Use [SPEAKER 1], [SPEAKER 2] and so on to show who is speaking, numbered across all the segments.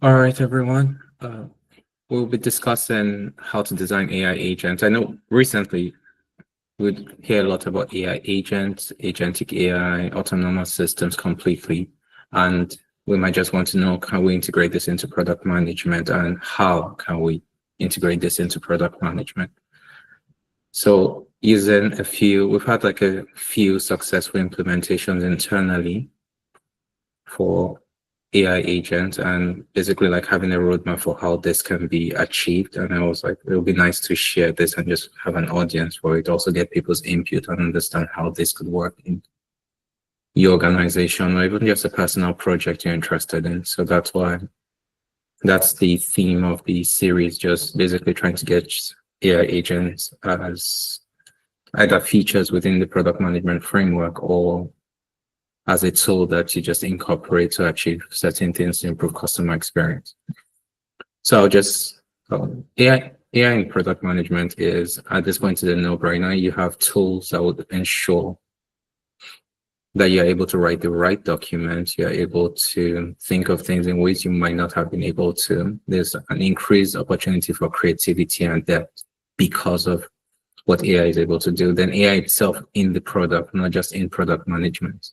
[SPEAKER 1] All right, everyone. We'll be discussing how to design AI agents. I know recently we'd hear a lot about AI agents, agentic AI, autonomous systems completely. And we might just want to know, can we integrate this into product management and how can we integrate this into product management? So we've had like a few successful implementations internally for AI agent and basically like having a roadmap for how this can be achieved. And I was like, it would be nice to share this and just have an audience for it, also get people's input and understand how this could work in your organization or even just a personal project you're interested in. So that's the theme of the series, just basically trying to get AI agents as either features within the product management framework or as a tool that you just incorporate to achieve certain things to improve customer experience. So I'll just, AI in product management is at this point to the no-brainer. You have tools that would ensure that you're able to write the right documents, you're able to think of things in ways you might not have been able to. There's an increased opportunity for creativity and depth because of what AI is able to do. Then AI itself in the product, not just in product management,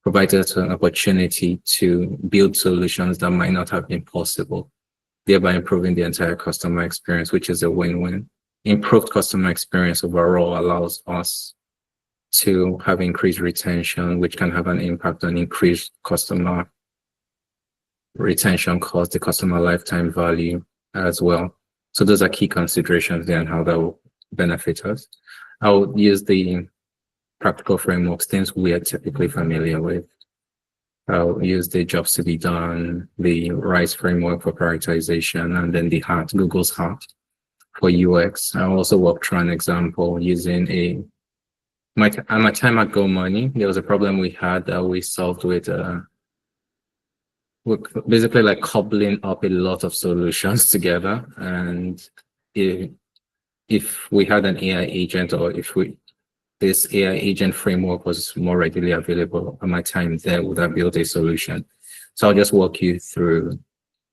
[SPEAKER 1] provides us an opportunity to build solutions that might not have been possible, thereby improving the entire customer experience, which is a win-win. Improved customer experience overall allows us to have increased retention, which can have an impact on increased customer retention cost, the customer lifetime value as well. So those are key considerations there and how that will benefit us. I'll use the practical frameworks, things we are typically familiar with. I'll use the jobs to be done, the RISE framework for prioritization, and then the HART, Google's HART for UX. I also walked through an example using my time at Go Money. There was a problem we had that we solved with basically like cobbling up a lot of solutions together. And if we had an AI agent or this AI agent framework was more readily available at my time there, would have built a solution. So I'll just walk you through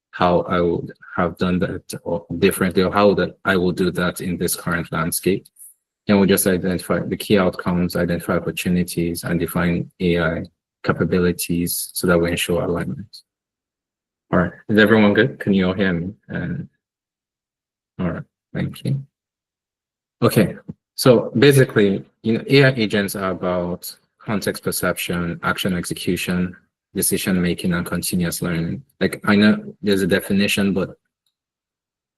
[SPEAKER 1] how I would have done that or differently, or how that I will do that in this current landscape. And we'll just identify the key outcomes, identify opportunities, and define AI capabilities so that we ensure alignment. All right, is everyone good? Can you all hear me? All right, thank you. Okay, so basically, AI agents are about context perception, action execution, decision making, and continuous learning. Like I know there's a definition, but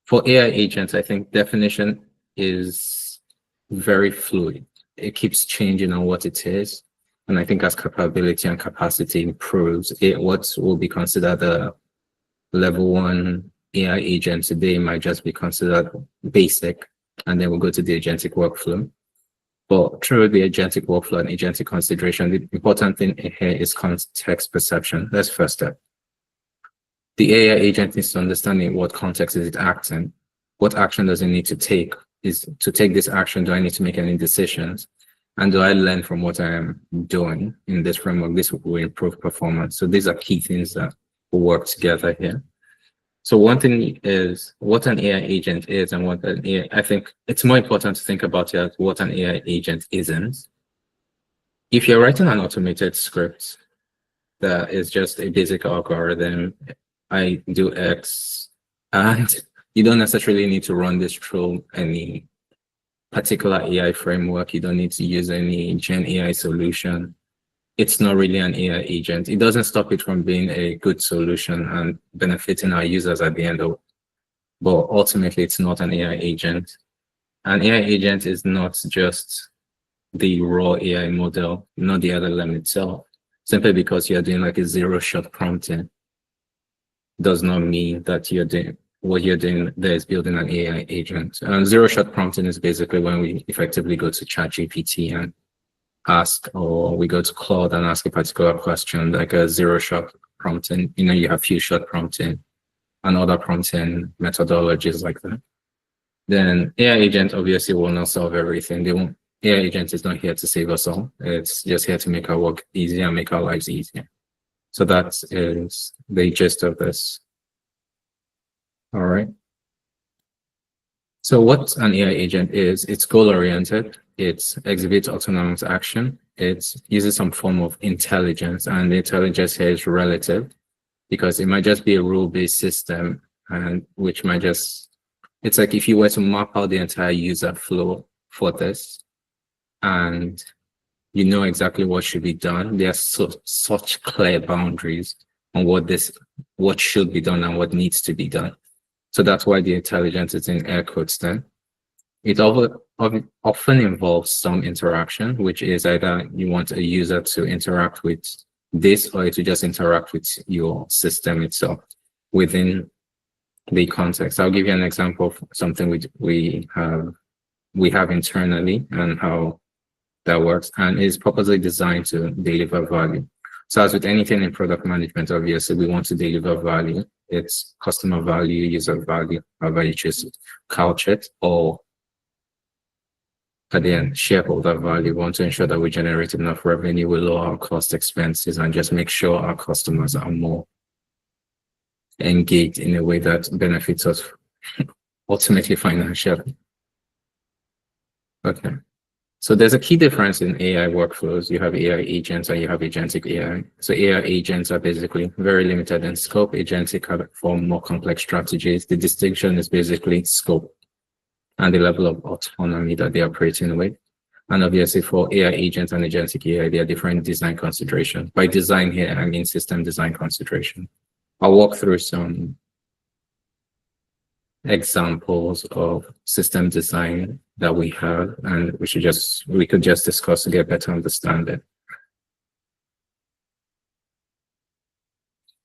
[SPEAKER 1] for AI agents, I think definition is very fluid. It keeps changing on what it is. And I think as capability and capacity improves, what will be considered a level 1 AI agent today might just be considered basic, and then we'll go to the agentic workflow. But through the agentic workflow and agentic consideration, the important thing here is context perception. That's the first step. The AI agent needs to understand what context is it acting, what action does it need to take. Is to take this action, do I need to make any decisions? And do I learn from what I am doing in this framework? This will improve performance. So these are key things that will work together here. So one thing is what an AI agent is and what an AI, I think it's more important to think about it, what an AI agent isn't. If you're writing an automated script that is just a basic algorithm, I do X, and you don't necessarily need to run this through any particular AI framework. You don't need to use any Gen AI solution. It's not really an AI agent. It doesn't stop it from being a good solution and benefiting our users at the end of it. But ultimately, it's not an AI agent. An AI agent is not just the raw AI model, not the LLM itself. Simply because you're doing like a zero-shot prompting does not mean that you're doing what you're doing there is building an AI agent. And zero-shot prompting is basically when we effectively go to ChatGPT and ask, or we go to Claude and ask a particular question, like a zero-shot prompting. You have few-shot prompting and other prompting methodologies like that. Then AI agent obviously will not solve everything. AI agent is not here to save us all. It's just here to make our work easier and make our lives easier. So that is the gist of this. All right. So what an AI agent is, it's goal-oriented, it exhibits autonomous action, it uses some form of intelligence, and the intelligence here is relative because it might just be a rule-based system, and which might just, it's like if you were to map out the entire user flow for this, and you know exactly what should be done. There are such clear boundaries on what should be done and what needs to be done. So that's why the intelligence is in air quotes then. It often involves some interaction, which is either you want a user to interact with this or to just interact with your system itself within the context. I'll give you an example of something we have internally and how that works, and is purposely designed to deliver value. So as with anything in product management, obviously we want to deliver value. It's customer value, user value, however you choose to couch it, or at the end, shareholder value. We want to ensure that we generate enough revenue, we lower our cost expenses, and just make sure our customers are more engaged in a way that benefits us ultimately financially. Okay. So there's a key difference in AI workflows. You have AI agents and you have agentic AI. So AI agents are basically very limited in scope. Agentic are for more complex strategies. The distinction is basically scope and the level of autonomy that they are operating with. And obviously for AI agents and agentic AI, there are different design considerations. By design here, I mean system design consideration. I'll walk through some examples of system design that we have, and we could just discuss to get better understanding.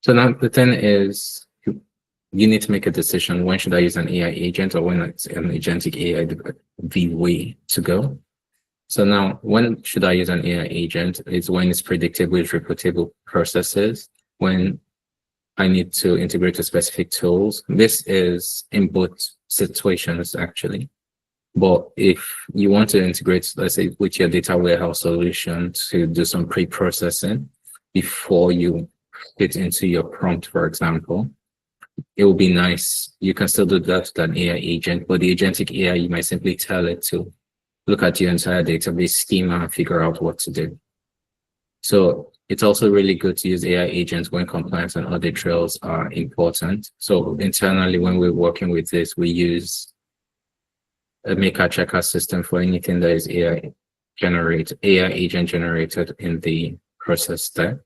[SPEAKER 1] So now the thing is, you need to make a decision: when should I use an AI agent, or when it's an agentic AI the way to go? So now, when should I use an AI agent? Is when it's predictable with repeatable processes, when I need to integrate with specific tools. This is in both situations, actually. But if you want to integrate, let's say, with your data warehouse solution to do some pre-processing before you fit into your prompt, for example, it will be nice. You can still do that with an AI agent, but the agentic AI, you might simply tell it to look at your entire database schema and figure out what to do. So it's also really good to use AI agents when compliance and audit trails are important. So internally, when we're working with this, we use a maker checker system for anything that is AI agent generated in the process step.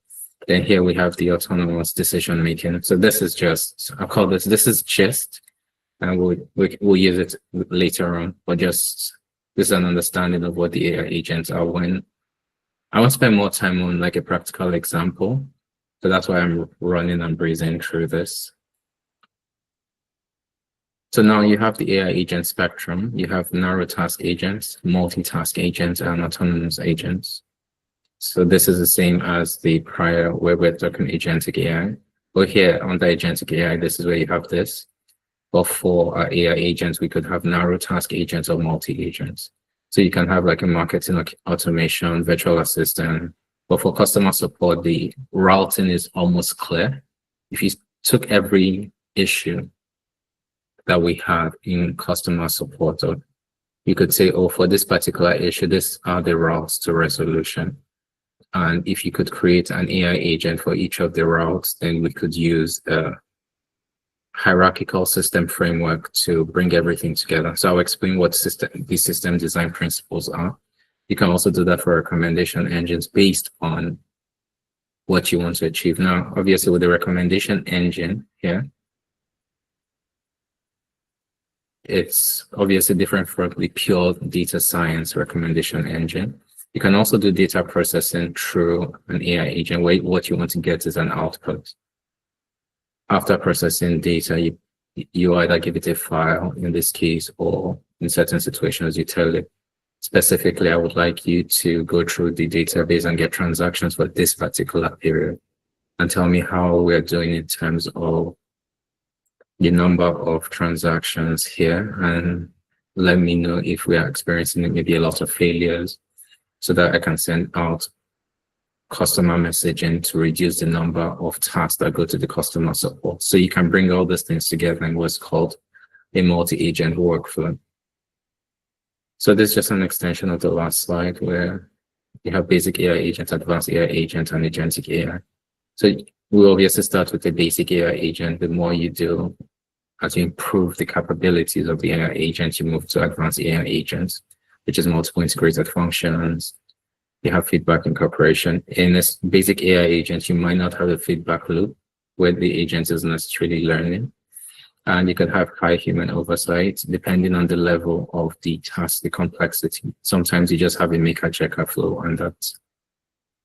[SPEAKER 1] Then here we have the autonomous decision making. So this is just, I'll call this is just, and we'll use it later on, but just this is an understanding of what the AI agents are. When I want to spend more time on like a practical example. So that's why I'm running and breezing through this. So now you have the AI agent spectrum. You have narrow task agents, multitask agents, and autonomous agents. So this is the same as the prior where we're talking agentic AI. But here under agentic AI, this is where you have this. But for our AI agents, we could have narrow task agents or multi-agents. So you can have like a marketing automation, virtual assistant, but for customer support, the routing is almost clear. If you took every issue that we have in customer support, you could say, oh, for this particular issue, these are the routes to resolution. And if you could create an AI agent for each of the routes, then we could use a hierarchical system framework to bring everything together. So I'll explain what the system design principles are. You can also do that for recommendation engines based on what you want to achieve. Now, obviously with the recommendation engine here, it's obviously different from the pure data science recommendation engine. You can also do data processing through an AI agent where what you want to get is an output. After processing data, you either give it a file in this case, or in certain situations, you tell it specifically, I would like you to go through the database and get transactions for this particular period and tell me how we're doing in terms of the number of transactions here, and let me know if we are experiencing maybe a lot of failures so that I can send out customer messaging to reduce the number of tasks that go to the customer support. So you can bring all these things together in what's called a multi-agent workflow. So this is just an extension of the last slide where you have basic AI agent, advanced AI agent, and agentic AI. So we obviously start with the basic AI agent. The more you do, as you improve the capabilities of the AI agent, you move to advanced AI agents, which is multiple integrated functions. You have feedback incorporation. In this basic AI agent, you might not have a feedback loop where the agent is necessarily learning. And you could have high human oversight depending on the level of the task, the complexity. Sometimes you just have a maker checker flow, and that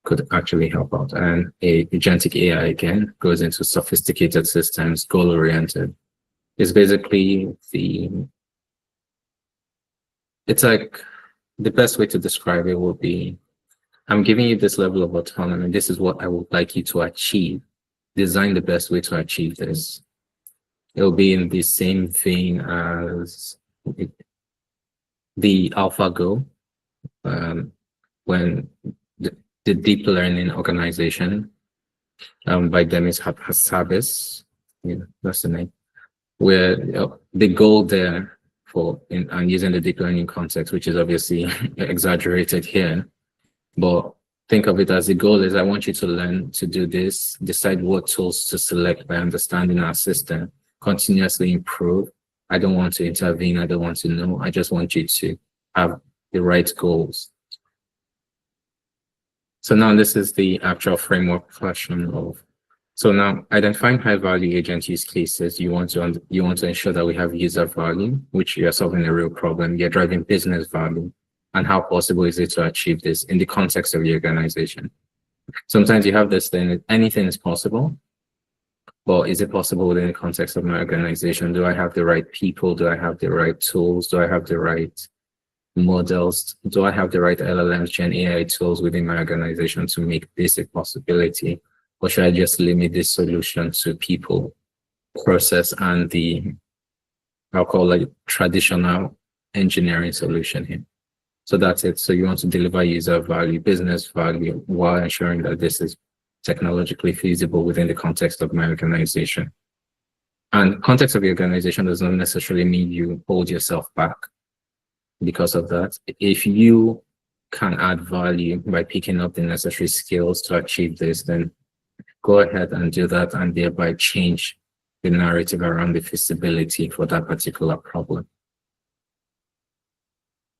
[SPEAKER 1] could actually help out. And a agentic AI, again, goes into sophisticated systems, goal-oriented. It's basically it's like the best way to describe it would be, I'm giving you this level of autonomy. This is what I would like you to achieve. Design the best way to achieve this. It'll be in the same vein as the AlphaGo, when the deep learning organization by Demis Hassabis, that's the name, where the goal there and using the deep learning context, which is obviously exaggerated here, but think of it as the goal is I want you to learn to do this, decide what tools to select by understanding our system, continuously improve. I don't want to intervene. I don't want to know. I just want you to have the right goals. So now this is the actual framework version of. So now identifying high value agent use cases, you want to ensure that we have user value, which you're solving a real problem. You're driving business value. And how possible is it to achieve this in the context of your organization? Sometimes you have this thing, anything is possible. Well, is it possible within the context of my organization? Do I have the right people? Do I have the right tools? Do I have the right models? Do I have the right LLMs, Gen AI tools within my organization to make this a possibility? Or should I just limit this solution to people, process, and I'll call it traditional engineering solution here? So that's it. So you want to deliver user value, business value, while ensuring that this is technologically feasible within the context of my organization. And context of the organization does not necessarily mean you hold yourself back because of that. If you can add value by picking up the necessary skills to achieve this, then go ahead and do that and thereby change the narrative around the feasibility for that particular problem.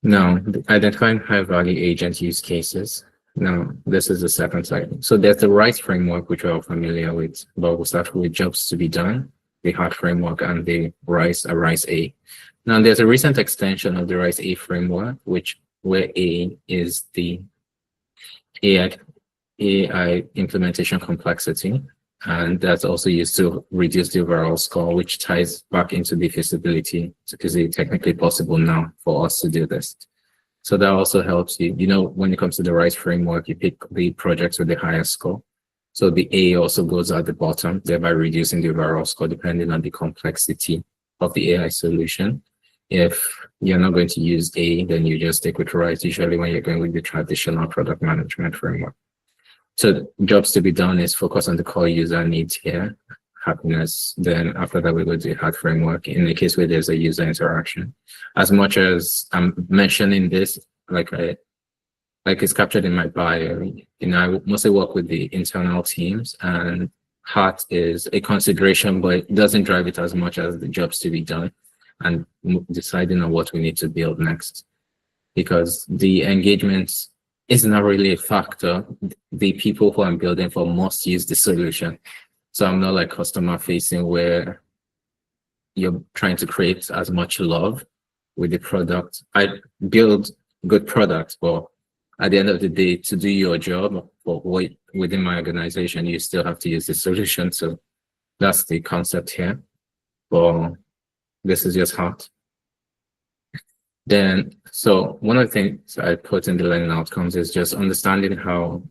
[SPEAKER 1] Now, identifying high value agent use cases. Now, this is the second slide. So there's the RISE framework, which we're all familiar with, but we'll start with jobs to be done, the HART framework, and the RISE A. Now, there's a recent extension of the RISE A framework, where A is the AI implementation complexity, and that's also used to reduce the overall score, which ties back into the feasibility. Is it technically possible now for us to do this? So that also helps you, when it comes to the RISE framework, you pick the projects with the highest score. So the A also goes at the bottom, thereby reducing the overall score depending on the complexity of the AI solution. If you're not going to use A, then you just stick with RISE, usually when you're going with the traditional product management framework. So jobs to be done is focus on the core user needs here, happiness. Then after that, we go to the HART framework in the case where there's a user interaction. As much as I'm mentioning this, like it's captured in my bio, I mostly work with the internal teams, and HART is a consideration, but it doesn't drive it as much as the jobs to be done and deciding on what we need to build next, because the engagement is not really a factor. The people who I'm building for must use the solution. So I'm not like customer facing where you're trying to create as much love with the product. I build good products, but at the end of the day, to do your job within my organization, you still have to use the solution. So that's the concept here. But this is just HART. Then, so one of the things I put in the learning outcomes is just understanding how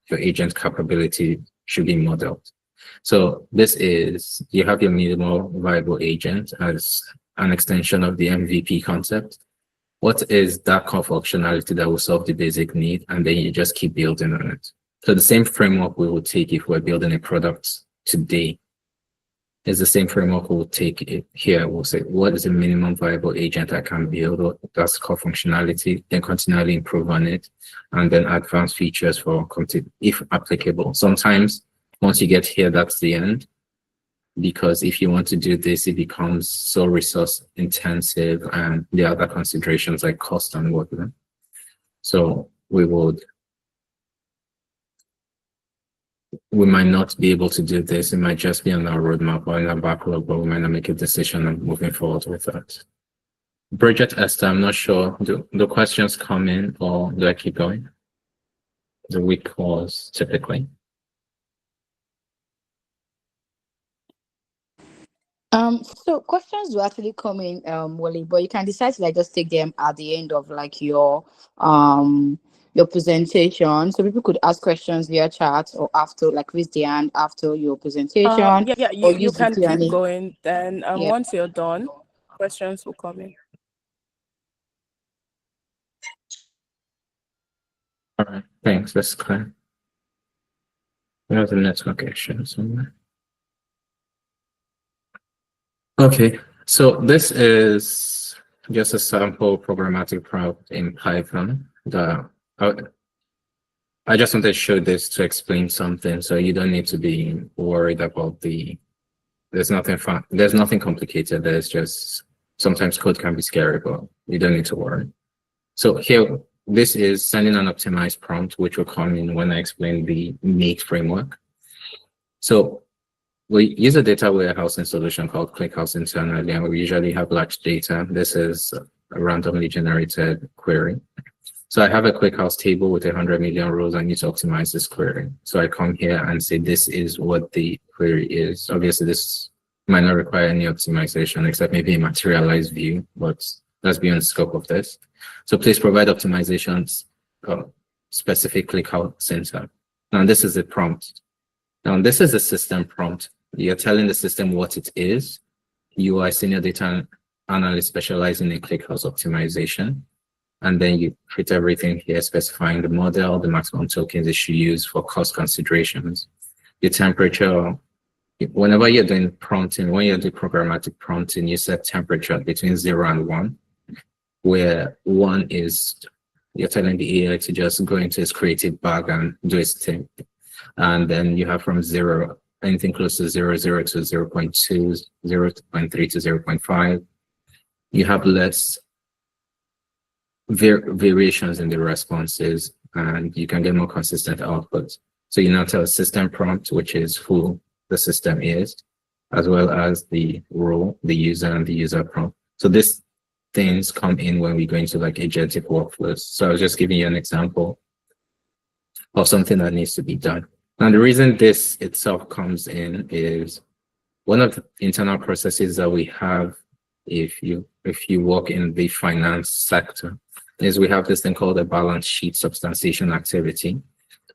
[SPEAKER 1] your agent capability should be modeled. So this is, you have your minimal viable agent as an extension of the MVP concept. What is that core functionality that will solve the basic need? And then you just keep building on it. So the same framework we would take if we're building a product today is the same framework we'll take it here. We'll say, what is the minimum viable agent I can build? That's core functionality, then continually improve on it, and then advanced features for if applicable. Sometimes once you get here, that's the end. Because if you want to do this, it becomes so resource intensive and the other considerations like cost and whatnot. So we might not be able to do this. It might just be on our roadmap or in our backlog, but we might not make a decision on moving forward with that. Bridget, Esther, I'm not sure. Do the questions come in or do I keep going? The week was typically.
[SPEAKER 2] So questions will actually come in, Wole, but you can decide to like just take them at the end of like your presentation. So people could ask questions via chat or after, like raise their hand after your presentation.
[SPEAKER 3] Yeah,
[SPEAKER 2] or
[SPEAKER 3] you
[SPEAKER 2] use the
[SPEAKER 3] can keep
[SPEAKER 2] Q&A.
[SPEAKER 3] going. Then
[SPEAKER 2] Yeah.
[SPEAKER 3] once you're done, questions will come in.
[SPEAKER 1] All right, thanks. That's clear. We have the network issue somewhere. Okay, so this is just a sample programmatic prompt in Python. I just wanted to show this to explain something, so you don't need to be worried about there's nothing fun. There's nothing complicated. There's just sometimes code can be scary, but you don't need to worry. So here, this is sending an optimized prompt, which will come in when I explain the mate framework. So we use a data warehousing solution called ClickHouse internally, and we usually have large data. This is a randomly generated query. So I have a ClickHouse table with 100 million rows. I need to optimize this query. So I come here and say, this is what the query is. Obviously, this might not require any optimization except maybe a materialized view, but that's beyond the scope of this. So please provide optimizations specific ClickHouse center. Now this is a prompt. Now this is a system prompt. You're telling the system what it is. You are a senior data analyst specializing in ClickHouse optimization. And then you treat everything here, specifying the model, the maximum tokens it should use for cost considerations, the temperature. Whenever you're doing prompting, when you're doing programmatic prompting, you set temperature between 0 and 1, where 1 is you're telling the AI to just go into its creative bag and do its thing. And then you have from 0, anything close to 0, 0 to 0 0.2, 0 0.3 to 0 0.5. You have less variations in the responses, and you can get more consistent outputs. So you now tell a system prompt, which is who the system is, as well as the role, the user, and the user prompt. So these things come in when we go into like agentic workflows. So I was just giving you an example of something that needs to be done. And the reason this itself comes in is one of the internal processes that we have if you work in the finance sector is we have this thing called a balance sheet substantiation activity.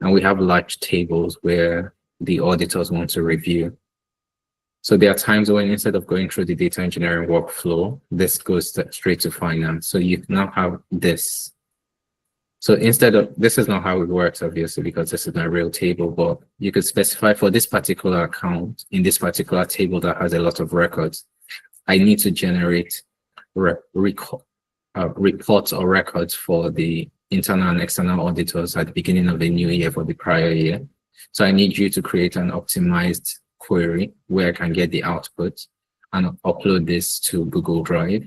[SPEAKER 1] And we have large tables where the auditors want to review. So there are times when instead of going through the data engineering workflow, this goes straight to finance. So you now have this. So instead of, this is not how it works, obviously, because this is not a real table, but you could specify for this particular account, in this particular table that has a lot of records, I need to generate reports or records for the internal and external auditors at the beginning of the new year for the prior year. So I need you to create an optimized query where I can get the output and upload this to Google Drive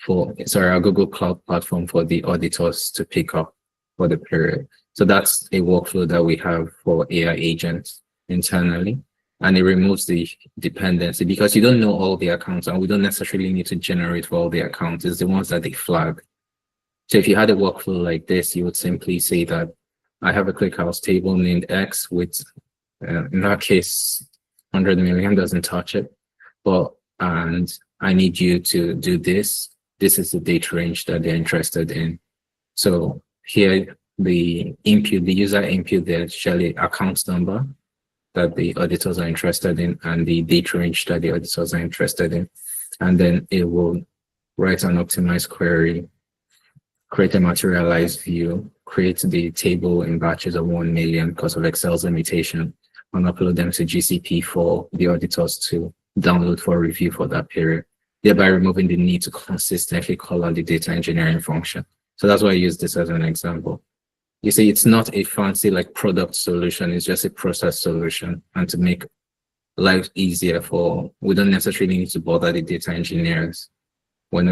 [SPEAKER 1] our Google Cloud platform for the auditors to pick up for the period. So that's a workflow that we have for AI agents internally. And it removes the dependency because you don't know all the accounts and we don't necessarily need to generate for all the accounts. It's the ones that they flag. So if you had a workflow like this, you would simply say that I have a ClickHouse table named X with, in that case, 100 million doesn't touch it. And I need you to do this. This is the date range that they're interested in. So here, the user input, the actually account number that the auditors are interested in and the date range that the auditors are interested in. And then it will write an optimized query, create a materialized view, create the table in batches of 1 million because of Excel's limitation and upload them to GCP for the auditors to download for review for that period, thereby removing the need to consistently call out the data engineering function. So that's why I use this as an example. You see, it's not a fancy like product solution, it's just a process solution. And to make life easier we don't necessarily need to bother the data engineers. Or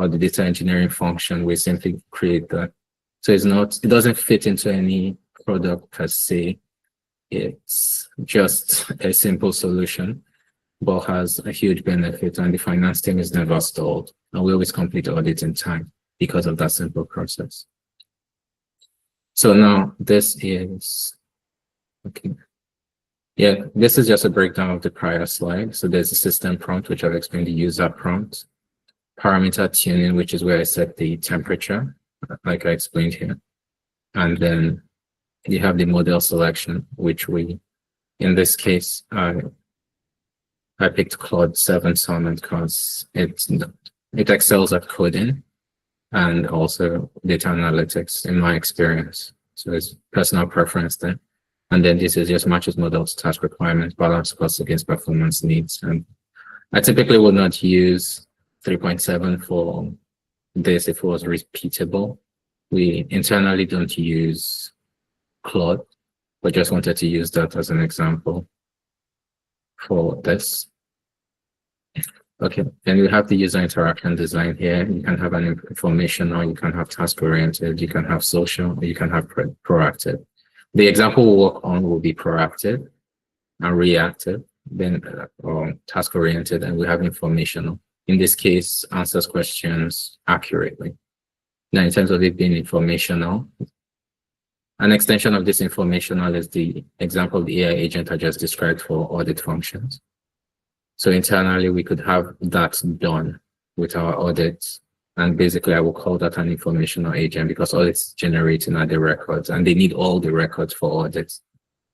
[SPEAKER 1] the data engineering function, we simply create that. So it doesn't fit into any product per se. It's just a simple solution, but has a huge benefit, and the finance team is never stalled. And we always complete audit in time because of that simple process. So now this is, okay. Yeah, this is just a breakdown of the prior slide. So there's a system prompt, which I've explained, the user prompt, parameter tuning, which is where I set the temperature, like I explained here. And then you have the model selection, which in this case, I picked Claude 7 Sonnet because it excels at coding and also data analytics in my experience. So it's personal preference there. And then this is just matches models, task requirements, balance costs against performance needs. And I typically would not use 3.7 for this if it was repeatable. We internally don't use Claude, but just wanted to use that as an example for this. Okay, then we have the user interaction design here. You can have an informational, you can have task-oriented, you can have social, or you can have proactive. The example we'll work on will be proactive and reactive, then task-oriented, and we have informational. In this case, answers questions accurately. Now, in terms of it being informational, an extension of this informational is the example of the AI agent I just described for audit functions. So internally, we could have that done with our audits. And basically, I will call that an informational agent because all it's generating are the records, and they need all the records for audits.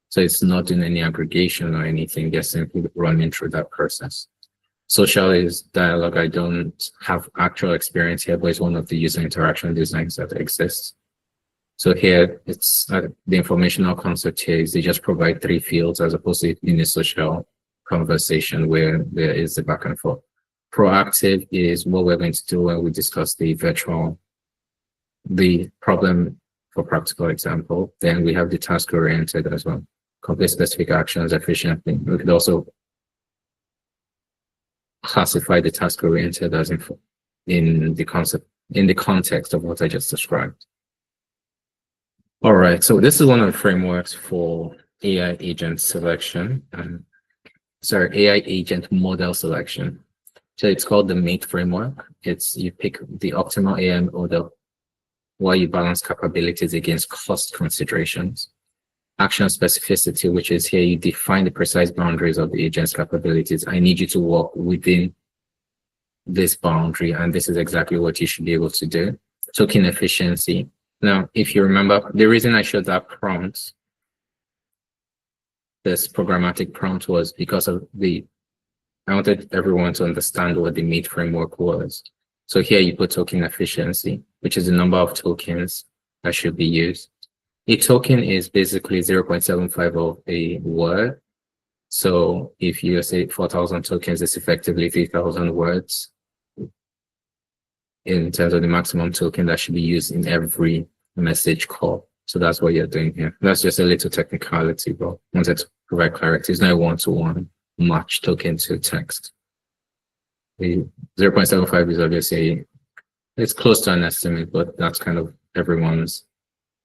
[SPEAKER 1] So it's not doing any aggregation or anything, just simply running through that process. Social is dialogue. I don't have actual experience here, but it's one of the user interaction designs that exists. So here, it's the informational concept here is they just provide 3 fields as opposed to in a social conversation where there is the back and forth. Proactive is what we're going to do when we discuss the problem for practical example. Then we have the task oriented as well. Complete specific actions efficiently. We could also classify the task oriented as in the context of what I just described. All right, so this is one of the frameworks for AI agent selection. AI agent model selection. So it's called the MATE framework. You pick the optimal AI model while you balance capabilities against cost considerations. Action specificity, which is here you define the precise boundaries of the agent's capabilities. I need you to work within this boundary, and this is exactly what you should be able to do. Token efficiency. Now, if you remember, the reason I showed that prompt, this programmatic prompt, was because of I wanted everyone to understand what the MATE framework was. So here you put token efficiency, which is the number of tokens that should be used. A token is basically 0.75 of a word. So if you say 4,000 tokens, it's effectively 3,000 words in terms of the maximum token that should be used in every message call. So that's what you're doing here. That's just a little technicality, but I wanted to provide clarity. It's not a one-to-one match token to text. The 0.75 is obviously, it's close to an estimate, but that's kind of everyone's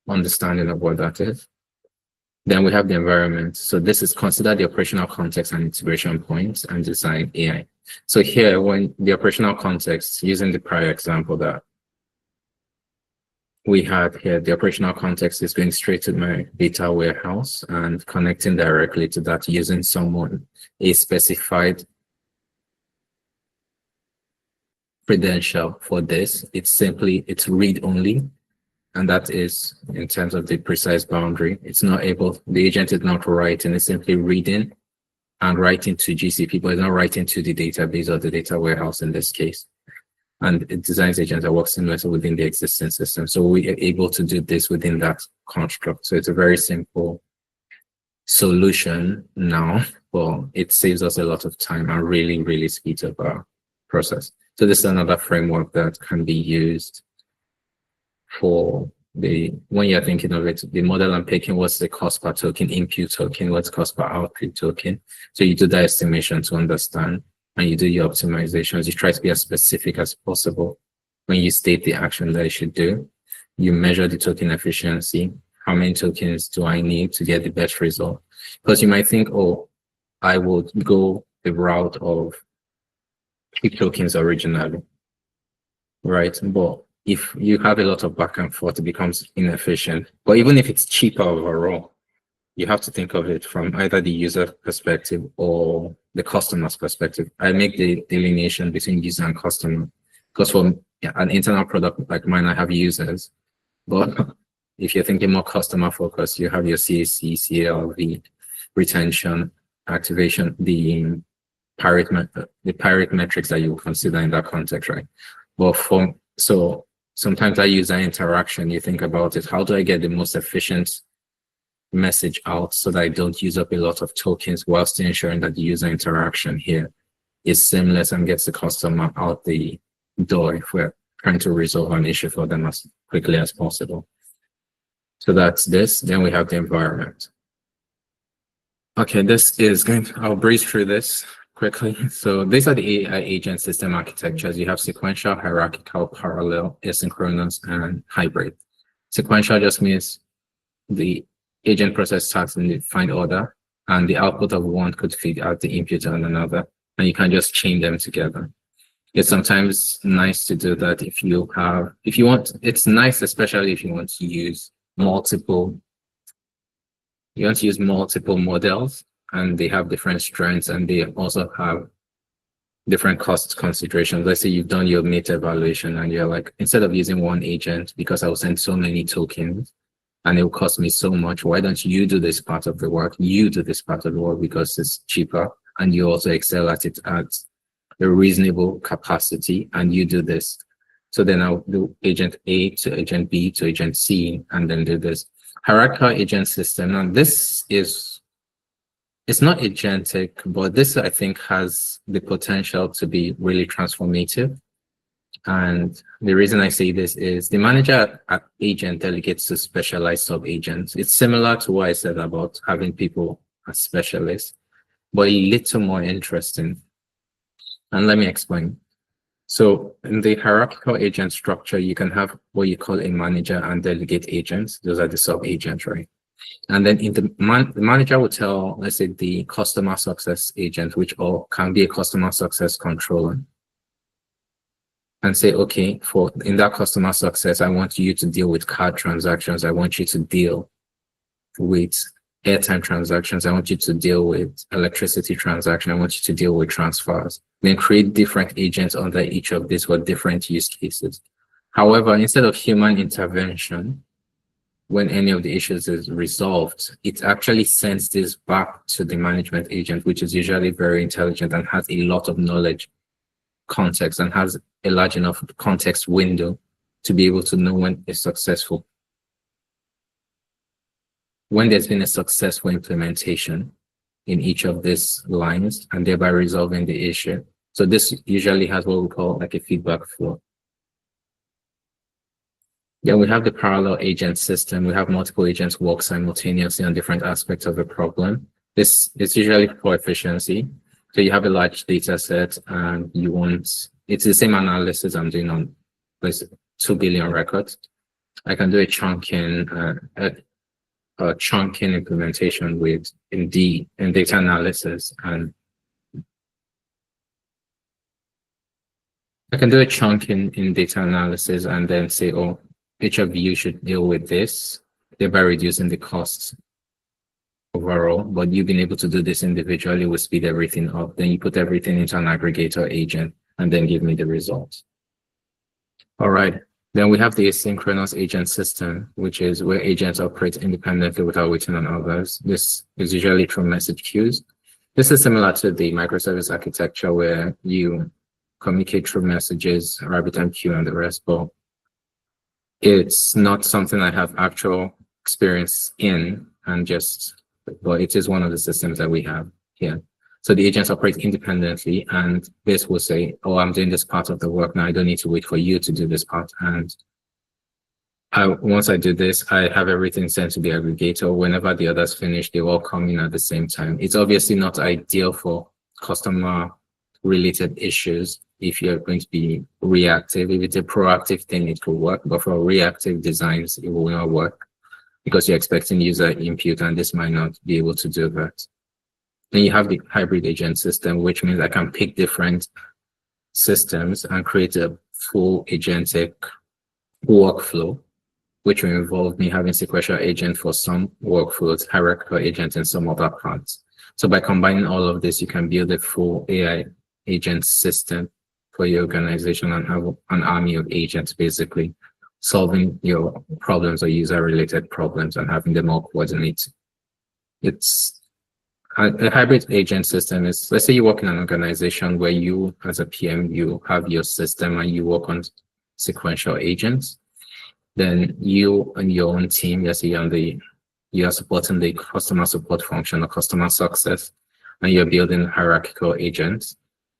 [SPEAKER 1] understanding of what that is. Then we have the environment. So this is consider the operational context and integration points and design AI. So here, when the operational context, using the prior example that we had here, the operational context is going straight to my data warehouse and connecting directly to that using a specified credential for this. It's read only. And that is in terms of the precise boundary. The agent is not writing, it's simply reading and writing to GCP, but it's not writing to the database or the data warehouse in this case. and it designs agents that work similarly within the existing system. So we are able to do this within that construct. So it's a very simple solution now, but it saves us a lot of time and really, really speeds up our process. So this is another framework that can be used for when you're thinking of it, the model I'm picking, what's the cost per token, input token, what's cost per output token. So you do the estimation to understand, and you do your optimizations. You try to be as specific as possible when you state the action that you should do. You measure the token efficiency. How many tokens do I need to get the best result? Because you might think, oh, I would go the route of keep tokens originally, right? But if you have a lot of back and forth, it becomes inefficient. But even if it's cheaper overall, you have to think of it from either the user perspective or the customer's perspective. I make the delineation between user and customer, because for an internal product like mine, I have users. But if you're thinking more customer focused, you have your CAC, CLV, retention, activation, the pirate metrics that you will consider in that context, right? But so sometimes that user interaction, you think about it, how do I get the most efficient message out so that I don't use up a lot of tokens whilst ensuring that the user interaction here is seamless and gets the customer out the door if we're trying to resolve an issue for them as quickly as possible. So that's this. Then we have the environment. Okay, I'll breeze through this quickly. So these are the AI agent system architectures. You have sequential, hierarchical, parallel, asynchronous, and hybrid. Sequential just means the agent process starts in the defined order, and the output of one could feed out the input on another, and you can just chain them together. It's sometimes nice to do that if you want, it's nice, especially if you want to use multiple models, and they have different strengths, and they also have different cost considerations. Let's say you've done your meta evaluation and you're like, instead of using one agent, because I will send so many tokens and it will cost me so much, why don't you do this part of the work? You do this part of the work because it's cheaper, and you also excel at it at a reasonable capacity, and you do this. So then I'll do agent A to agent B to agent C, and then do this. Hierarchical agent system. Now it's not agentic, but this I think has the potential to be really transformative. And the reason I say this is the manager agent delegates to specialized sub-agents. It's similar to what I said about having people as specialists, but a little more interesting. And let me explain. So in the hierarchical agent structure, you can have what you call a manager and delegate agents. Those are the sub-agents, right? And then in the manager will tell, let's say, the customer success agent, which all can be a customer success controller, and say, okay, in that customer success, I want you to deal with card transactions. I want you to deal with airtime transactions. I want you to deal with electricity transactions. I want you to deal with transfers. Then create different agents under each of these for different use cases. However, instead of human intervention, when any of the issues is resolved, it actually sends this back to the management agent, which is usually very intelligent and has a lot of knowledge, context, and has a large enough context window to be able to know when it's successful. When there's been a successful implementation in each of these lines, and thereby resolving the issue. So this usually has what we call like a feedback flow. Then we have the parallel agent system. We have multiple agents work simultaneously on different aspects of a problem. This is usually for efficiency. So you have a large data set and it's the same analysis I'm doing on 2 billion records. I can do a chunking implementation in data analysis, and I can do a chunking in data analysis and then say, oh, each of you should deal with this, thereby reducing the costs overall. But you've been able to do this individually, will speed everything up. Then you put everything into an aggregator agent and then give me the results. All right. Then we have the asynchronous agent system, which is where agents operate independently without waiting on others. This is usually through message queues. This is similar to the microservice architecture where you communicate through messages, RabbitMQ and the rest, but it's not something I have actual experience in, but it is one of the systems that we have here. So the agents operate independently, and this will say, oh, I'm doing this part of the work now. I don't need to wait for you to do this part. And once I do this, I have everything sent to the aggregator. Whenever the others finish, they all come in at the same time. It's obviously not ideal for customer-related issues. If you're going to be reactive, if it's a proactive thing, it will work. But for reactive designs, it will not work because you're expecting user input, and this might not be able to do that. Then you have the hybrid agent system, which means I can pick different systems and create a full agentic workflow, which will involve me having sequential agent for some workflows, hierarchical agent in some other parts. So by combining all of this, you can build a full AI agent system for your organization and have an army of agents basically solving your problems or user-related problems and having them all coordinate. It's a hybrid agent system is, let's say you work in an organization where you, as a PM, you have your system and you work on sequential agents. Then you and your own team, let's say you are supporting the customer support function or customer success, and you're building hierarchical agents.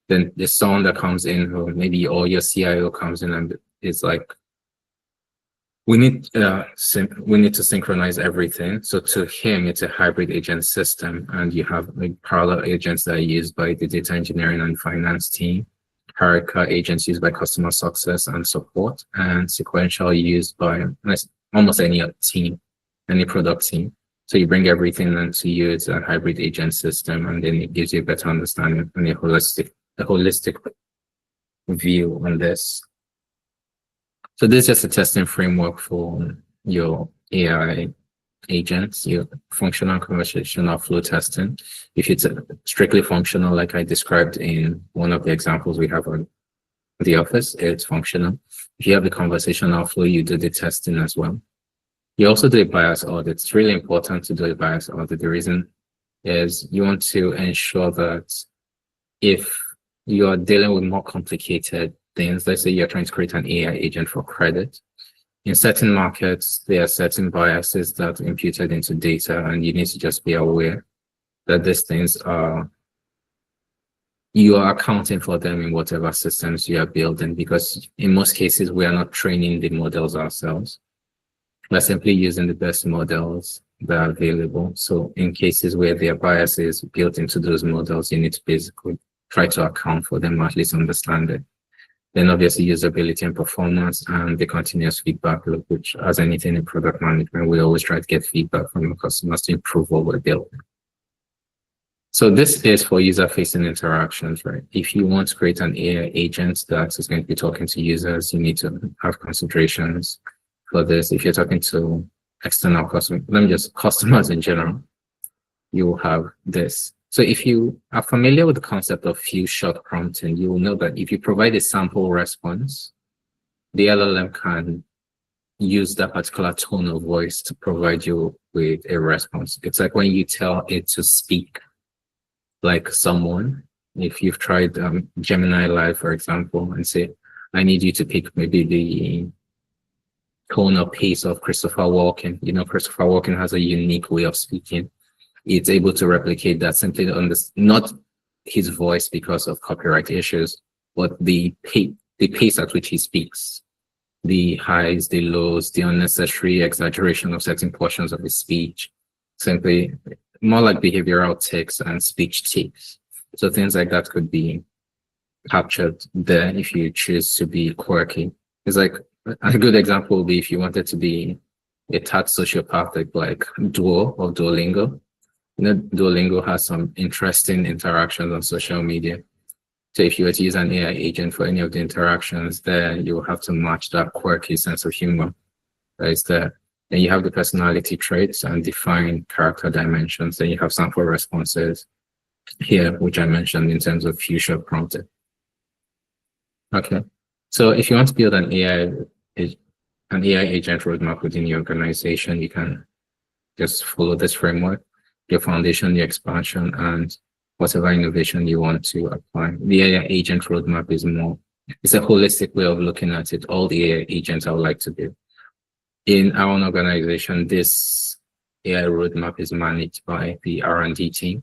[SPEAKER 1] Then there's someone that comes in who maybe, or your CIO comes in and is like, we need to synchronize everything. So to him, it's a hybrid agent system, and you have like parallel agents that are used by the data engineering and finance team, hierarchical agents used by customer success and support, and sequential used by almost any other team, any product team. So you bring everything into you. It's a hybrid agent system, and then it gives you a better understanding and a holistic view on this. So this is just a testing framework for your AI agents, your functional conversational flow testing. If it's strictly functional, like I described in one of the examples we have on the office, it's functional. If you have the conversational flow, you do the testing as well. You also do a bias audit. It's really important to do a bias audit. The reason is you want to ensure that if you are dealing with more complicated things, let's say you're trying to create an AI agent for credit. In certain markets, there are certain biases that are imputed into data, and you need to just be aware that these things you are accounting for them in whatever systems you are building, because in most cases, we are not training the models ourselves. We're simply using the best models that are available. So in cases where there are biases built into those models, you need to basically try to account for them, or at least understand it. Then obviously usability and performance and the continuous feedback loop, which as anything in product management, we always try to get feedback from the customers to improve what we're building. So this is for user-facing interactions, right? If you want to create an AI agent that is going to be talking to users, you need to have considerations for this. If you're talking to external customers, customers in general, you will have this. So if you are familiar with the concept of few-shot prompting, you will know that if you provide a sample response, the LLM can use that particular tone of voice to provide you with a response. It's like when you tell it to speak like someone. If you've tried Gemini Live, for example, and say, I need you to pick maybe the tone or pace of Christopher Walken. You know, Christopher Walken has a unique way of speaking. It's able to replicate that simply not his voice because of copyright issues, but the pace at which he speaks, the highs, the lows, the unnecessary exaggeration of certain portions of his speech, simply more like behavioral tics and speech tics. So things like that could be captured there if you choose to be quirky. It's like a good example would be if you wanted to be a tad sociopathic, like Duo or Duolingo. You know, Duolingo has some interesting interactions on social media. So if you were to use an AI agent for any of the interactions there, you will have to match that quirky sense of humor that is there. Then you have the personality traits and define character dimensions. Then you have sample responses here, which I mentioned in terms of few-shot prompting. Okay, so if you want to build an AI agent roadmap within your organization, you can just follow this framework. Your foundation, your expansion, and whatever innovation you want to apply. The AI agent roadmap is more, it's a holistic way of looking at it. All the AI agents I would like to build. In our own organization, this AI roadmap is managed by the R&D team.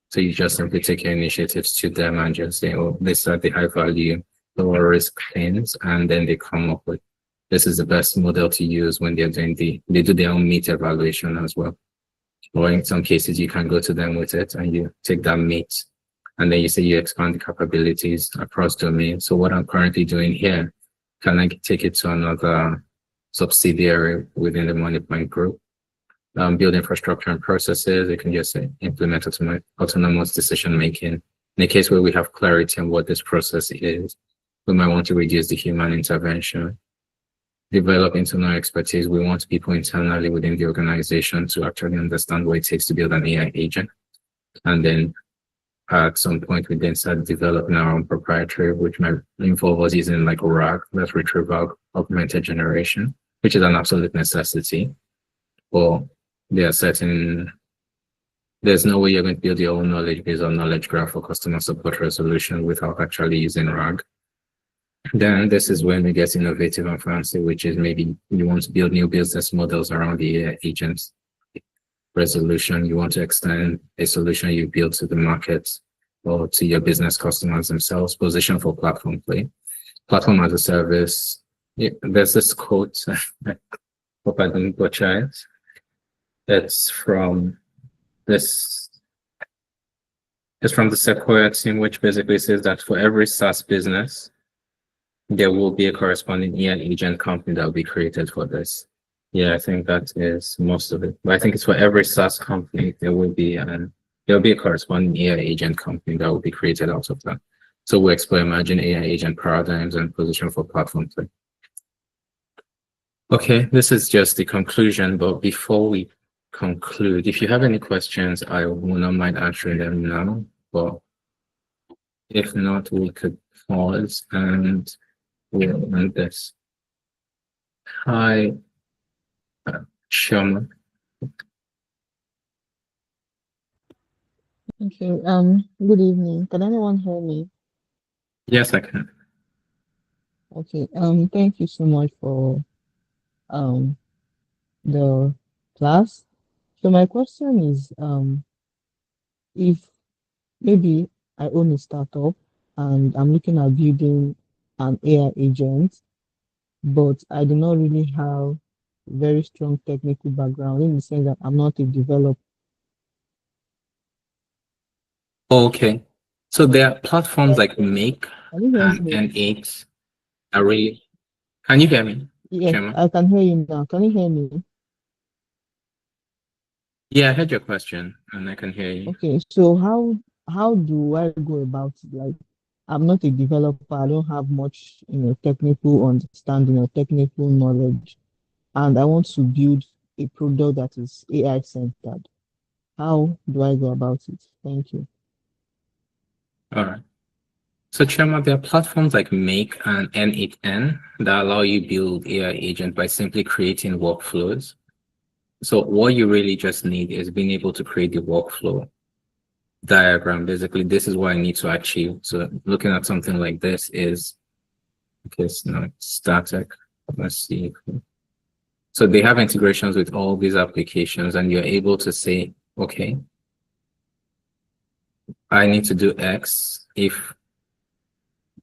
[SPEAKER 1] So you just simply take your initiatives to them and just say, oh, these are the high value, lower risk things. And then they come up with, this is the best model to use when they're doing they do their own meat evaluation as well. Or in some cases, you can go to them with it and you take that meat and then you say you expand the capabilities across domains. So what I'm currently doing here, can I take it to another subsidiary within the Moniepoint group? Build infrastructure and processes. You can just say, implement autonomous decision making. In a case where we have clarity on what this process is, we might want to reduce the human intervention. Develop internal expertise. We want people internally within the organization to actually understand what it takes to build an AI agent. And then at some point, we then start developing our own proprietary, which might involve us using like RAG, that's retrieval augmented generation, which is an absolute necessity. But there are certain, there's no way you're going to build your own knowledge base or knowledge graph for customer support resolution without actually using RAG. Then this is when we get innovative and fancy, which is maybe you want to build new business models around the AI agents resolution. You want to extend a solution you build to the market or to your business customers themselves. Position for platform play. Platform as a service. Yeah, there's this quote, hope I didn't butcher it. It's from this, it's from the Sequoia team, which basically says that for every SaaS business, there will be a corresponding AI agent company that will be created for this. Yeah, I think that is most of it. But I think it's for every SaaS company, there'll be a corresponding AI agent company that will be created out of that. So we explore emerging AI agent paradigms and position for platform play. Okay, this is just the conclusion, but before we conclude, if you have any questions, I will not mind answering them now, but if not, we could pause and we'll end this. Hi, Shoma.
[SPEAKER 4] Okay, good evening. Can anyone hear me?
[SPEAKER 1] Yes, I can.
[SPEAKER 4] Okay, thank you so much for the class. So my question is, if maybe I own a startup and I'm looking at building an AI agent, but I do not really have very strong technical background in the sense that I'm not a developer.
[SPEAKER 1] Okay. So there are platforms like Make
[SPEAKER 4] Can you hear
[SPEAKER 1] and
[SPEAKER 4] me?
[SPEAKER 1] N8 are really, can you hear me,
[SPEAKER 4] Yes,
[SPEAKER 1] Shema?
[SPEAKER 4] I can hear you now. Can you hear me?
[SPEAKER 1] Yeah, I heard your question and I can hear you.
[SPEAKER 4] Okay, so how do I go about it? Like, I'm not a developer. I don't have much, technical understanding or technical knowledge, and I want to build a product that is AI centered. How do I go about it? Thank you.
[SPEAKER 1] All right. So Chema, there are platforms like Make and N8N that allow you build AI agent by simply creating workflows. So what you really just need is being able to create the workflow diagram. Basically, this is what I need to achieve. So looking at something like this is, okay, it's not static. Let's see. So they have integrations with all these applications and you're able to say, okay, I need to do X.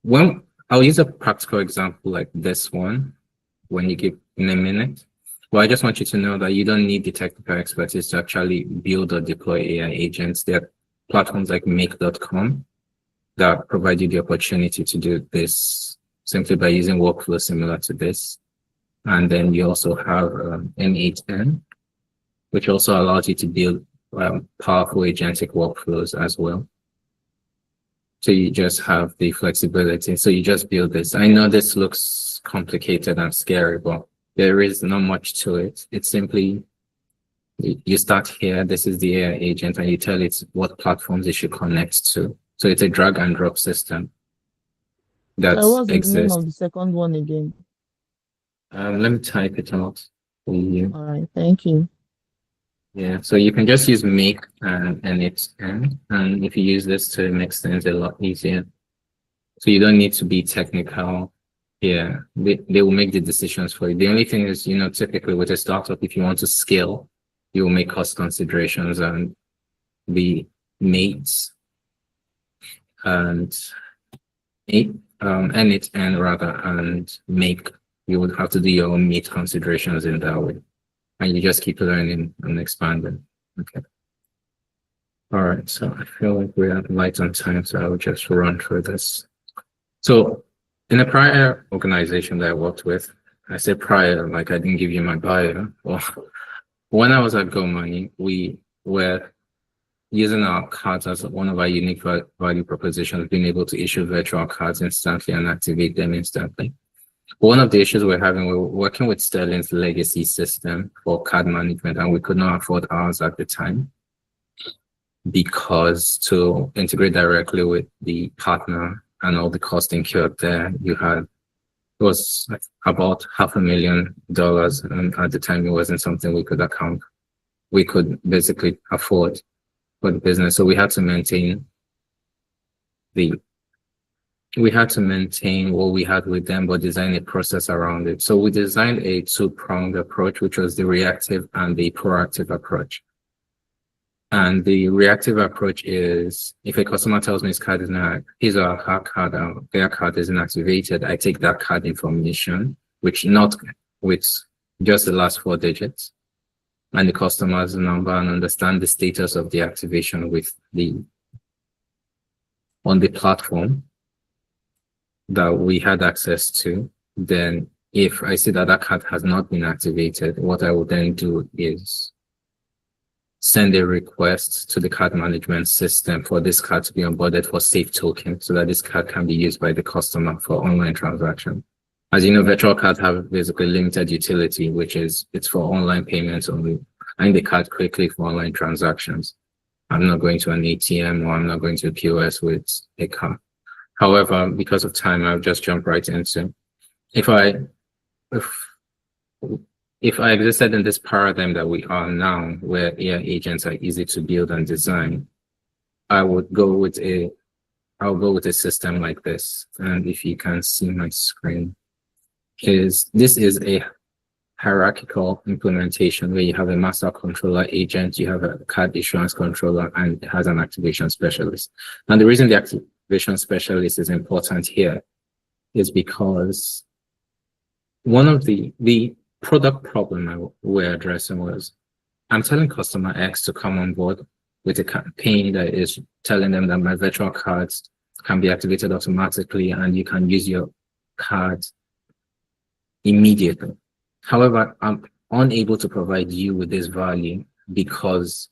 [SPEAKER 1] When I'll use a practical example like this one, when you give in a minute. Well, I just want you to know that you don't need the technical expertise to actually build or deploy AI agents. There are platforms like make.com that provide you the opportunity to do this simply by using workflows similar to this. And then you also have N8N, which also allows you to build powerful agentic workflows as well. So you just have the flexibility. So you just build this. I know this looks complicated and scary, but there is not much to it. It's simply, you start here, this is the AI agent, and you tell it what platforms it should connect to. So it's a drag and drop system that
[SPEAKER 4] So what's the name
[SPEAKER 1] exists.
[SPEAKER 4] of the second one again?
[SPEAKER 1] Let me type it out for you.
[SPEAKER 4] All right, thank you.
[SPEAKER 1] Yeah, so you can just use make and it's and if you use this to make things a lot easier. So you don't need to be technical. Yeah, they will make the decisions for you. The only thing is, typically with a startup, if you want to scale, you will make cost considerations and the mates and and make, you would have to do your own meat considerations in that way. And you just keep learning and expanding. Okay. All right, so I feel like we're light on time, so I'll just run through this. So in a prior organization that I worked with, I say prior, like I didn't give you my bio. Well, when I was at GoMoney, we were using our cards as one of our unique value propositions, being able to issue virtual cards instantly and activate them instantly. One of the issues we're having, we're working with Sterling's legacy system for card management, and we could not afford ours at the time because to integrate directly with the partner and all the cost incurred there, it was about $500,000, and at the time it wasn't something we could basically afford for the business. So we had to maintain what we had with them, but design a process around it. So we designed a two-pronged approach, which was the reactive and the proactive approach. And the reactive approach is, if a customer tells me his or her card, their card isn't activated, I take that card information, not with just the last 4 digits, and the customer's number, and understand the status of the activation on the platform that we had access to. Then if I see that card has not been activated, what I will then do is send a request to the card management system for this card to be onboarded for safe token, so that this card can be used by the customer for online transaction. As you know, virtual cards have basically limited utility, it's for online payments only. I need the card quickly for online transactions. I'm not going to an ATM, or I'm not going to a POS with a card. However, because of time, I'll just jump right into, if I existed in this paradigm that we are now, where AI agents are easy to build and design, I'll go with a system like this. And if you can see my screen, this is a hierarchical implementation where you have a master controller agent, you have a card issuance controller, and it has an activation specialist. And the reason the activation specialist is important here is because one of the product problem we're addressing was, I'm telling customer X to come on board with a campaign that is telling them that my virtual cards can be activated automatically and you can use your card immediately. However, I'm unable to provide you with this value because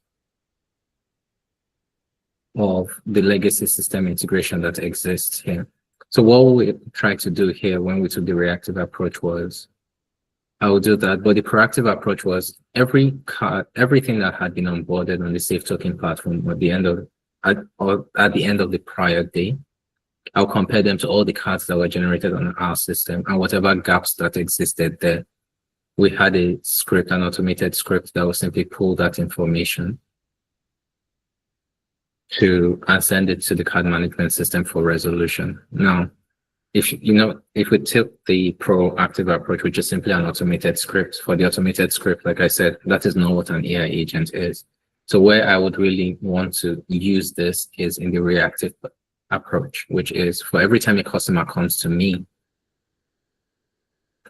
[SPEAKER 1] of the legacy system integration that exists here. So what we tried to do here when we took the reactive approach was, I will do that, but the proactive approach was everything that had been onboarded on the Safe Token platform at the end of the prior day, I'll compare them to all the cards that were generated on our system, and whatever gaps that existed there, we had an automated script that will simply pull that information and send it to the card management system for resolution. Now, if we took the proactive approach, which is simply an automated script, for the automated script, like I said, that is not what an AI agent is. So where I would really want to use this is in the reactive approach, which is for every time a customer comes to me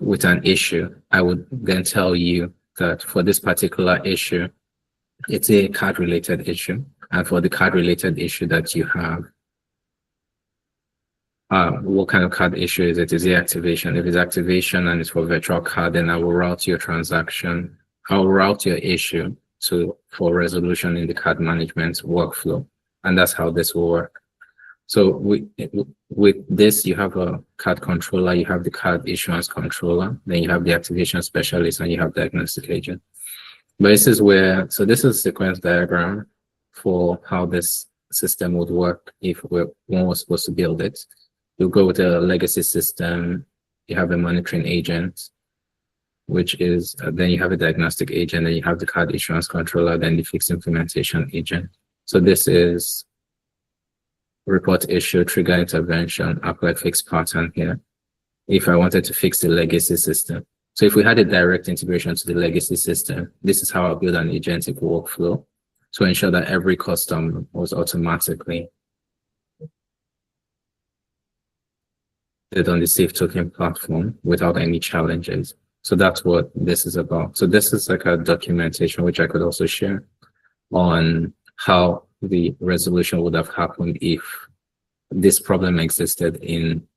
[SPEAKER 1] with an issue, I would then tell you that for this particular issue, it's a card-related issue. And for the card-related issue that you have, what kind of card issue is it? Is it activation? If it's activation and it's for virtual card, then I will route your transaction. I'll route your issue for resolution in the card management workflow. And that's how this will work. So with this, you have a card controller, you have the card issuance controller, then you have the activation specialist, and you have diagnostic agent. But this is this is a sequence diagram for how this system would work if one was supposed to build it. You go with a legacy system, you have a monitoring agent, which is then you have a diagnostic agent, then you have the card issuance controller, then the fixed implementation agent. So this is report issue, trigger intervention, apply fixed pattern here. If I wanted to fix the legacy system. So if we had a direct integration to the legacy system, this is how I build an agentic workflow to ensure that every custom was automatically did on the Safe Token platform without any challenges. So that's what this is about. So this is like a documentation, which I could also share on how the resolution would have happened if this problem existed in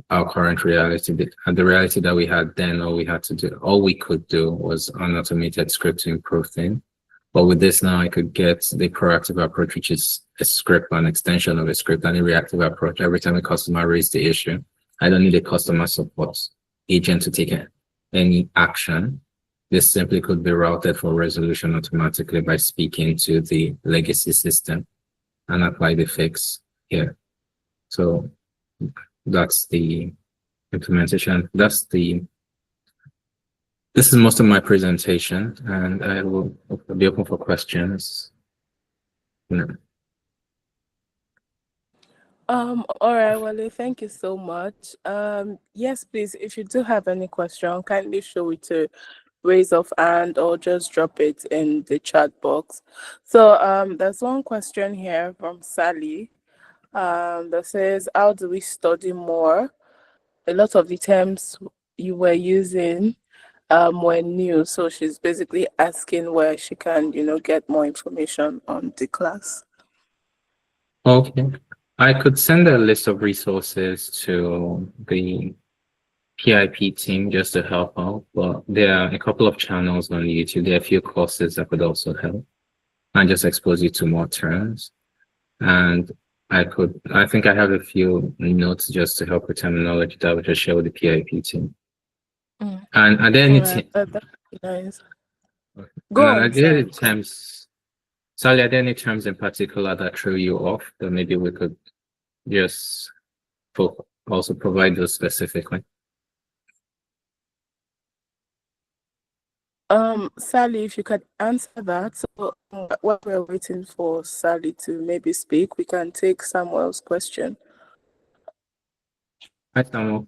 [SPEAKER 1] our current reality. And the reality that we had then, all we could do was an automated script to improve things. But with this now, I could get the proactive approach, which is a script, an extension of a script, and a reactive approach. Every time a customer raises the issue, I don't need a customer support agent to take any action. This simply could be routed for resolution automatically by speaking to the legacy system and apply the fix here. So that's the implementation. This is most of my presentation, and I will be open for questions.
[SPEAKER 3] All right, Wole, thank you so much. Yes, please, if you do have any question, kindly show it to raise of hand or just drop it in the chat box. So there's one question here from Sally that says, how do we study more? A lot of the terms you were using were new, so she's basically asking where she can, get more information on the class.
[SPEAKER 1] Okay. I could send a list of resources to the PIP team just to help out, but there are a couple of channels on YouTube. There are a few courses that could also help and just expose you to more terms. And I think I have a few notes just to help with terminology that I would just share with the PIP team. And are there any
[SPEAKER 3] nice.
[SPEAKER 1] Go on, are there any terms, Sally, are there any terms in particular that threw you off that maybe we could just also provide those specifically?
[SPEAKER 3] Sally, if you could answer that. So while we're waiting for Sally to maybe speak, we can take Samuel's question.
[SPEAKER 1] Hi, Samuel.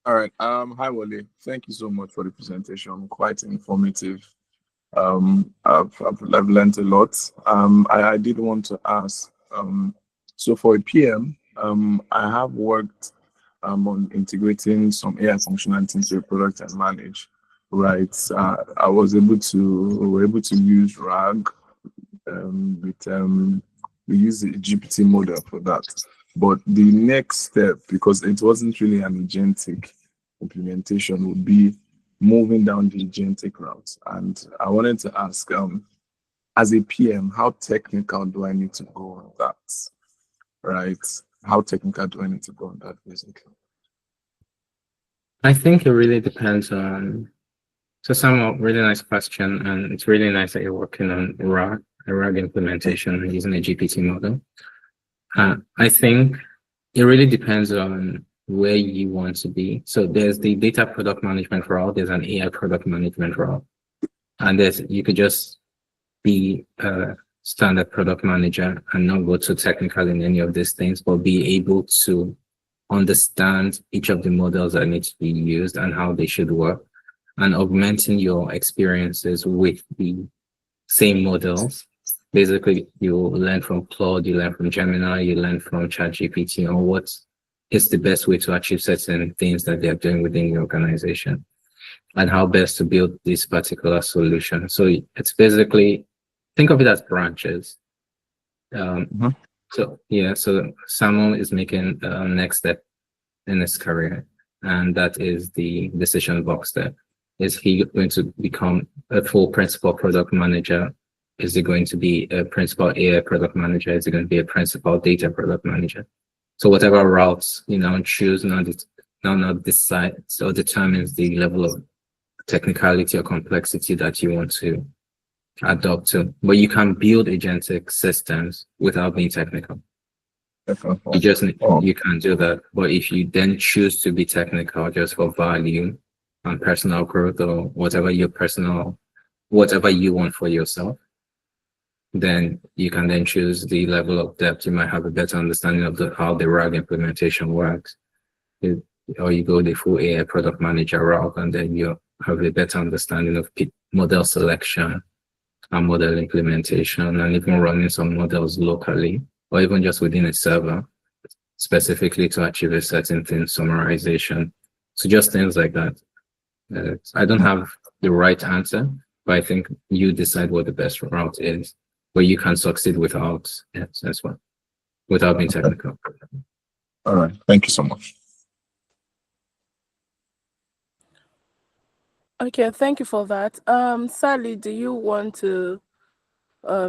[SPEAKER 5] All right. Hi, Wole. Thank you so much for the presentation. Quite informative. I've learned a lot. I did want to ask. So for a PM, I have worked on integrating some AI functionality into a product I manage. Right. We were able to use RAG. We use the GPT model for that. But the next step, because it wasn't really an agentic implementation, would be moving down the agentic route. And I wanted to ask, as a PM, how technical do I need to go on that? Right? How technical do I need to go on that, basically?
[SPEAKER 1] I think it really depends on. So, Samuel, really nice question, and it's really nice that you're working on a RAG implementation using a GPT model. I think it really depends on where you want to be. So there's the data product management route, there's an AI product management route, and you could just be a standard product manager and not go too technical in any of these things, but be able to understand each of the models that need to be used and how they should work, and augmenting your experiences with the same models. Basically, you learn from Claude, you learn from Gemini, you learn from ChatGPT on what is the best way to achieve certain things that they're doing within the organization and how best to build this particular solution. So it's basically, think of it as branches. So Samuel is making the next step in his career, and that is the decision box step. Is he going to become a full principal product manager? Is he going to be a principal AI product manager? Is he going to be a principal data product manager? So whatever routes you now choose now decides or determines the level of technicality or complexity that you want to adopt to. But you can build agentic systems without being technical. You can do that. But if you then choose to be technical just for value, on personal growth or whatever you want for yourself, then you can then choose the level of depth. You might have a better understanding of how the RAG implementation works. Or you go the full AI product manager route, and then you have a better understanding of model selection and model implementation, and even running some models locally, or even just within a server, specifically to achieve a certain thing, summarization. So just things like that. I don't have the right answer, but I think you decide what the best route is, but you can succeed without as well, without being technical.
[SPEAKER 5] All right. Thank you so much.
[SPEAKER 3] Okay, thank you for that. Sally, do you want to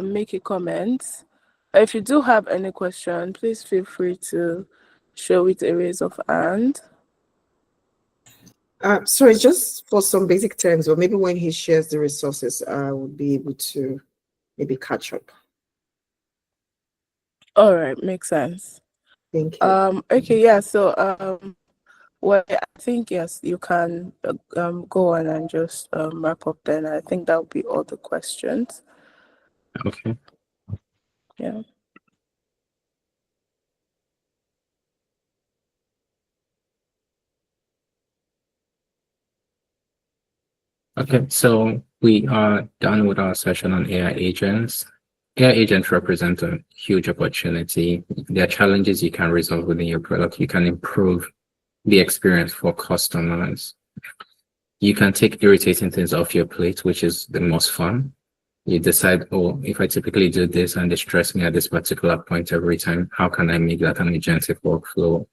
[SPEAKER 3] make a comment? If you do have any question, please feel free to show it a raise of hand.
[SPEAKER 6] Sorry, just for some basic terms, or maybe when he shares the resources, I would be able to maybe catch up.
[SPEAKER 3] All right, makes sense.
[SPEAKER 6] Thank you.
[SPEAKER 3] Okay, yeah. So well, I think yes, you can go on and just wrap up. Then I think that would be all the questions.
[SPEAKER 1] Okay.
[SPEAKER 3] Yeah.
[SPEAKER 1] Okay, so we are done with our session on AI agents. AI agents represent a huge opportunity. There are challenges you can resolve within your product. You can improve the experience for customers. You can take irritating things off your plate, which is the most fun. You decide, oh, if I typically do this and they stress me at this particular point every time, how can I make that an agentic workflow?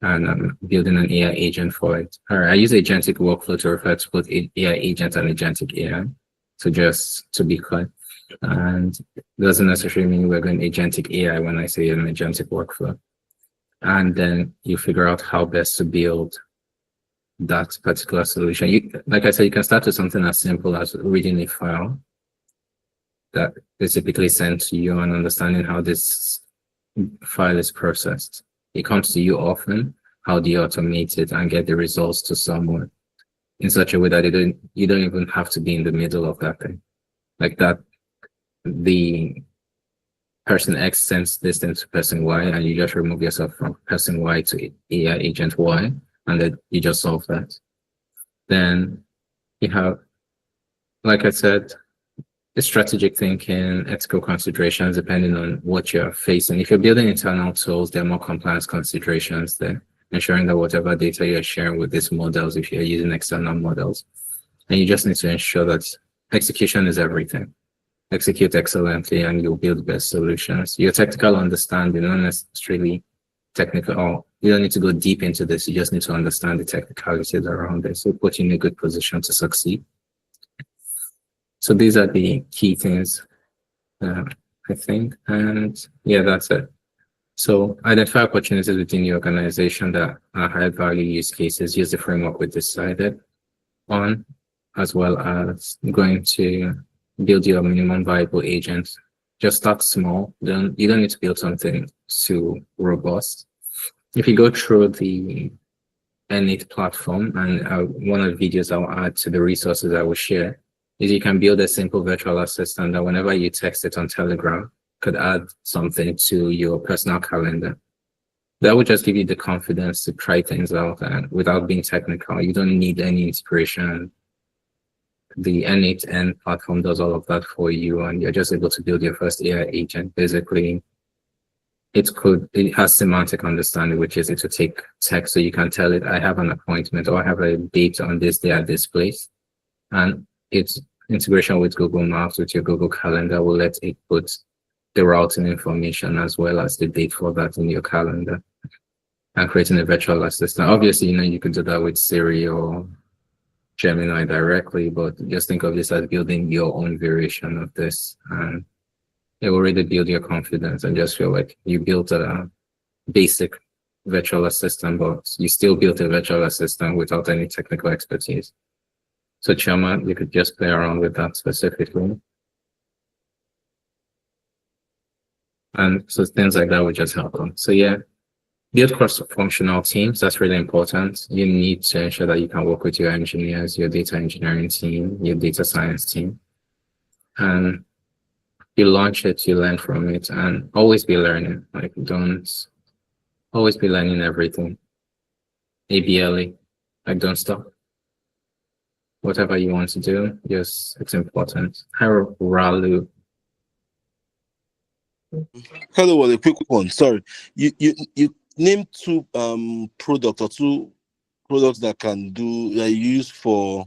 [SPEAKER 1] And I'm building an AI agent for it. All right, I use agentic workflow to refer to both AI agent and agentic AI. So just to be clear, and doesn't necessarily mean we're going agentic AI when I say an agentic workflow. And then you figure out how best to build that particular solution. Like I said, you can start with something as simple as reading a file that is typically sent to you and understanding how this file is processed. It comes to you often. How do you automate it and get the results to someone in such a way that you don't even have to be in the middle of that thing? Like that, the person X sends this thing to person Y, and you just remove yourself from person Y to AI agent Y, and then you just solve that. Then you have, like I said, the strategic thinking, ethical considerations, depending on what you're facing. If you're building internal tools, there are more compliance considerations there, ensuring that whatever data you're sharing with these models, if you're using external models, and you just need to ensure that execution is everything. Execute excellently and you'll build best solutions. Your technical understanding, not necessarily technical, or you don't need to go deep into this, you just need to understand the technicalities around this. So put you in a good position to succeed. So these are the key things, I think, and yeah, that's it. So identify opportunities within your organization that are high value use cases. Use the framework we decided on, as well as going to build your minimum viable agent. Just start small. You don't need to build something too robust. If you go through the N8 platform, and one of the videos I'll add to the resources I will share, is you can build a simple virtual assistant that whenever you text it on Telegram, could add something to your personal calendar. That would just give you the confidence to try things out, and without being technical, you don't need any inspiration. The N8N platform does all of that for you, and you're just able to build your first AI agent. Basically, it has semantic understanding, which is it to take text, so you can tell it, I have an appointment or I have a date on this day at this place. And its integration with Google Maps, with your Google Calendar, will let it put the routing information as well as the date for that in your calendar, and creating a virtual assistant. Obviously, you can do that with Siri or Gemini directly, but just think of this as building your own variation of this, and it will really build your confidence and just feel like you built a basic virtual assistant, but you still built a virtual assistant without any technical expertise. So Chioma, you could just play around with that specifically. And so things like that would just help them. So yeah, Build cross-functional teams. That's really important. You need to ensure that you can work with your engineers, your data engineering team, your data science team. And you launch it, you learn from it, and always be learning. Like, don't always be learning everything. ABLE, like, don't stop. Whatever you want to do, yes, it's important. Ralu.
[SPEAKER 7] Hello, well, a quick one. Sorry, you named two products or two products that can do that you use for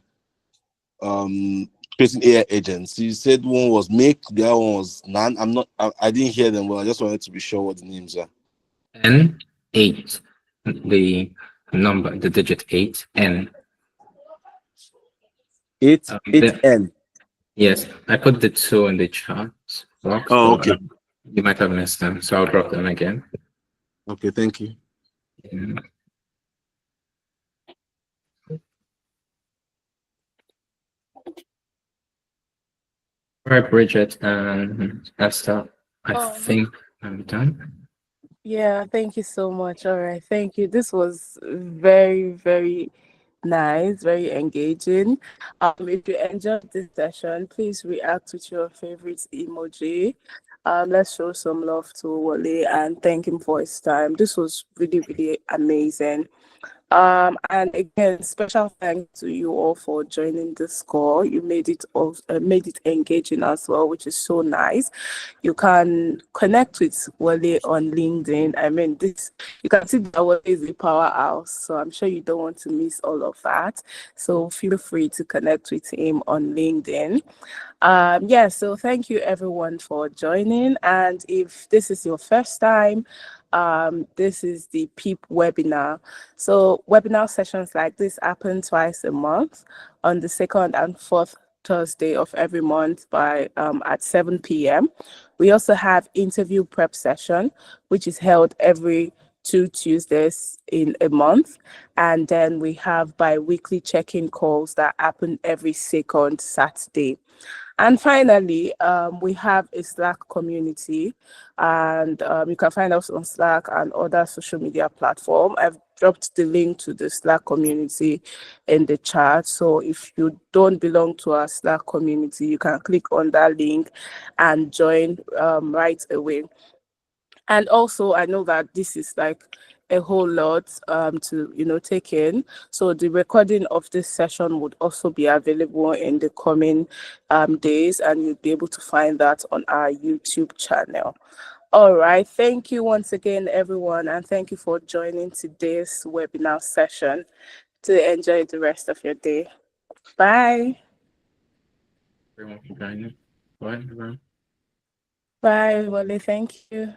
[SPEAKER 7] creating AI agents. You said one was Make, the other one was Nan. I didn't hear them well. I just wanted to be sure what the names are.
[SPEAKER 1] N8, the number, the digit 8, N.
[SPEAKER 7] 8
[SPEAKER 1] the-
[SPEAKER 7] 8N.
[SPEAKER 1] Yes, I put the 2 in the chat box.
[SPEAKER 7] Oh,
[SPEAKER 1] but,
[SPEAKER 7] okay.
[SPEAKER 1] You might have missed them, so I'll drop them again.
[SPEAKER 7] Okay, thank you.
[SPEAKER 1] Yeah. All right, Bridget and Esther, I think I'm done.
[SPEAKER 3] Yeah, thank you so much. All right, thank you. This was very, very nice, very engaging. If you enjoyed this session, please react with your favorite emoji. Let's show some love to Wole and thank him for his time. This was really, really amazing. And again, special thanks to you all for joining this call. You made it engaging as well, which is so nice. You can connect with Wole on LinkedIn. I mean, this you can see that Wole is a powerhouse, so I'm sure you don't want to miss all of that. So feel free to connect with him on LinkedIn. Yeah, so thank you everyone for joining. And if this is your first time, this is the PEEP webinar. So webinar sessions like this happen twice a month on the second and fourth Thursday of every month by at 7 p.m. We also have interview prep session, which is held every 2 Tuesdays in a month. And then we have bi-weekly check-in calls that happen every second Saturday. And finally, we have a Slack community, and you can find us on Slack and other social media platforms. I've dropped the link to the Slack community in the chat. So if you don't belong to our Slack community, you can click on that link and join right away. And also, I know that this is like a whole lot to take in. So the recording of this session would also be available in the coming days, and you'll be able to find that on our YouTube channel. All right. Thank you once again, everyone, and thank you for joining today's webinar session. To enjoy the rest of your day. Bye.
[SPEAKER 1] Everyone for joining. Bye, everyone.
[SPEAKER 3] Bye, Wole. Thank you.